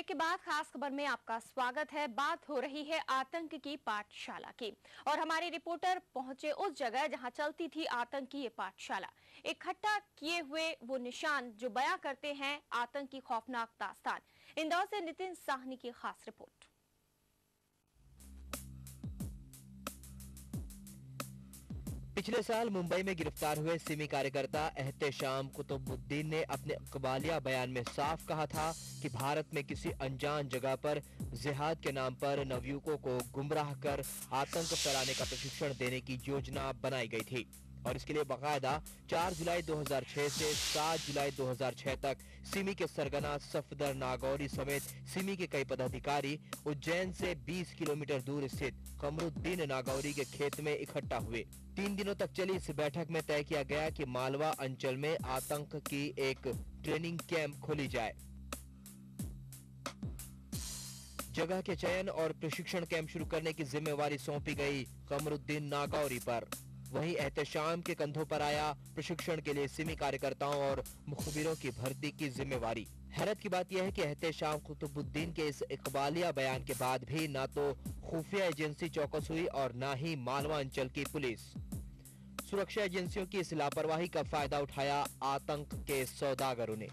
Break के बाद खास खबर में आपका स्वागत है। बात हो रही है आतंक की पाठशाला की और हमारे रिपोर्टर पहुंचे उस जगह जहां चलती थी आतंक की ये पाठशाला। इकट्ठा किए हुए वो निशान जो बयां करते हैं आतंक की खौफनाक दास्तान। इंदौर से नितिन साहनी की खास रिपोर्ट। पिछले साल मुंबई में गिरफ्तार हुए सिमी कार्यकर्ता एहतेशाम कुतुबुद्दीन ने अपने कबालिया बयान में साफ कहा था कि भारत में किसी अनजान जगह पर जिहाद के नाम पर नवयुवकों को गुमराह कर आतंक फैलाने का प्रशिक्षण देने की योजना बनाई गई थी और इसके लिए बाकायदा 4 जुलाई 2006 से 7 जुलाई 2006 तक सिमी के सरगना सफदर नागौरी समेत सिमी के कई पदाधिकारी उज्जैन से 20 किलोमीटर दूर स्थित कमरुद्दीन नागौरी के खेत में इकट्ठा हुए। 3 दिनों तक चली इस बैठक में तय किया गया कि मालवा अंचल में आतंक की एक ट्रेनिंग कैंप खोली जाए। जगह के चयन और प्रशिक्षण कैंप शुरू करने की जिम्मेवारी सौंपी गई कमरुद्दीन नागौरी पर। वहीं एहतेशाम के कंधों पर आया प्रशिक्षण के लिए सिमी कार्यकर्ताओं और मुखबिरों की भर्ती की जिम्मेवारी। हैरत की बात यह है कि एहतेशाम कुतुबुद्दीन के इस इकबालिया बयान के बाद भी न तो खुफिया एजेंसी चौकस हुई और न ही मालवा अंचल की पुलिस। सुरक्षा एजेंसियों की इस लापरवाही का फायदा उठाया आतंक के सौदागरों ने।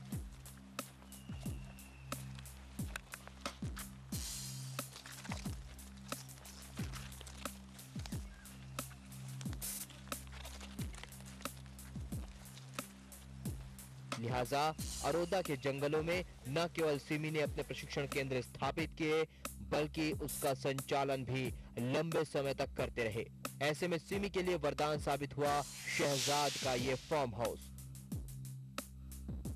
लिहाजा अरोदा के जंगलों में न केवल सिमी ने अपने प्रशिक्षण केंद्र स्थापित किए बल्कि उसका संचालन भी लंबे समय तक करते रहे। ऐसे में सिमी के लिए वरदान साबित हुआ शहजाद का ये फार्म हाउस।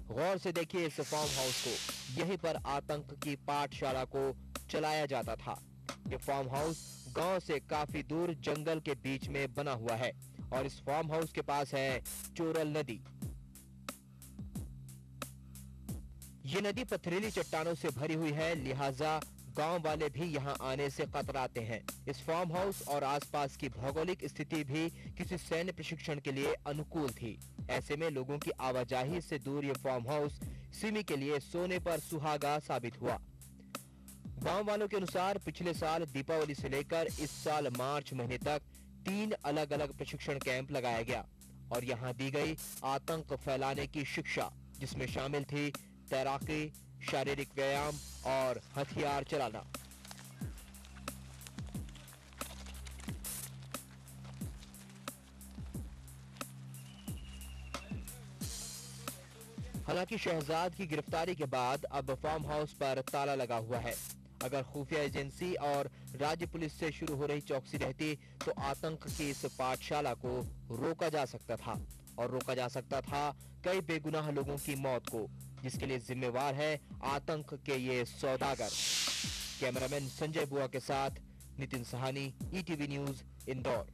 गौर से देखिए इस फार्म हाउस को। यहीं पर आतंक की पाठशाला को चलाया जाता था। ये फार्म हाउस गांव से काफी दूर जंगल के बीच में बना हुआ है और इस फार्म हाउस के पास है चोरल नदी। ये नदी पथरीली चट्टानों से भरी हुई है, लिहाजा गांव वाले भी यहां आने से कतराते हैं। इस फार्म हाउस और आसपास की भौगोलिक स्थिति भी किसी सैन्य प्रशिक्षण के लिए अनुकूल थी। ऐसे में लोगों की आवाजाही से दूर ये फार्म हाउस सिमी के लिए सोने पर सुहागा साबित हुआ। गांव वालों के अनुसार पिछले साल दीपावली से लेकर इस साल मार्च महीने तक 3 अलग अलग प्रशिक्षण कैंप लगाया गया और यहाँ दी गई आतंक फैलाने की शिक्षा, जिसमें शामिल थी तैराकी, शारीरिक व्यायाम और हथियार चलाना। हालांकि शहजाद की गिरफ्तारी के बाद अब फार्म हाउस पर ताला लगा हुआ है। अगर खुफिया एजेंसी और राज्य पुलिस से शुरू हो रही चौकसी रहती तो आतंक की इस पाठशाला को रोका जा सकता था और रोका जा सकता था कई बेगुनाह लोगों की मौत को, जिसके लिए जिम्मेवार है आतंक के ये सौदागर। कैमरामैन संजय बुआ के साथ नितिन साहनी, ईटीवी न्यूज, इंदौर।